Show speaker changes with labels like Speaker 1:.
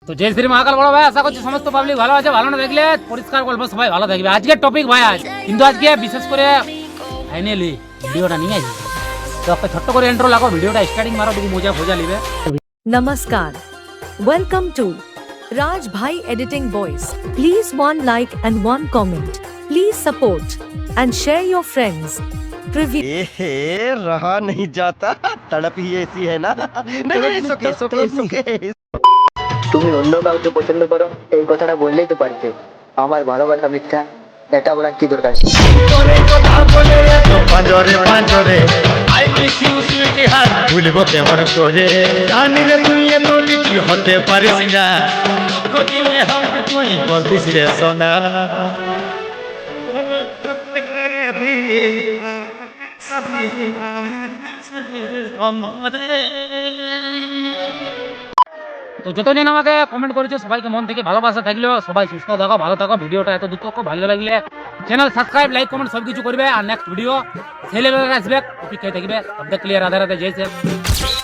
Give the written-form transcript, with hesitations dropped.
Speaker 1: তো জয় শ্রী মহাকাল বড় ভাই, আশা করছি সমস্ত পাবলিক ভালো আছে। ভালো না দেখলে পরিষ্কার গল্প সবাই ভালো থাকবে। আজকের টপিক ভাই কিন্তু আজকে বিশেষ করে ফাইনালি ভিডিওটা নিয়ে আসি। তো একটা ছোট্ট করে ইন্ট্রো লাগো, ভিডিওটা স্টার্টিং মারো, দেখি মজা ফজা লিবে।
Speaker 2: Namaskar. Welcome to Raj Bhai Editing Voice. Please one like and one comment. Please support and share your friends. Preview.
Speaker 3: रहा नहीं जाता, तड़प ही ऐसी है ना। नहीं, it's okay.
Speaker 4: তুমি অন্য কাউকে পছন্দ করো এই কথাটা বললেই তো পারতে। আমার ভালোবাসা মিথ্যা এটা বলার কি দরকার?
Speaker 5: পাঁজরে পাঁজরে I miss you sweetie heart ভুলবো কেমন করে জানি রে তুই এত লিচি হতে পারিস না কোকিলে হাম তুই বলতিস রে সোনা
Speaker 1: তো যতদিন আমাকে কমেন্ট করেছো সবাইকে মন থেকে ভালোবাসা থাকলেও সবাই সুস্থ থাকো, ভালো থাকো। ভিডিওটা এত দ্রুত ভালো লাগলে চ্যানেল সাবস্ক্রাইব, লাইক, কমেন্ট সব কিছু করবে। আর নেক্সট ভিডিও ছেলেবেলা আসবে, অপেক্ষায় থাকবে। শব্দ ক্লিয়ার, রাধে রাধে, জয় শ্রী।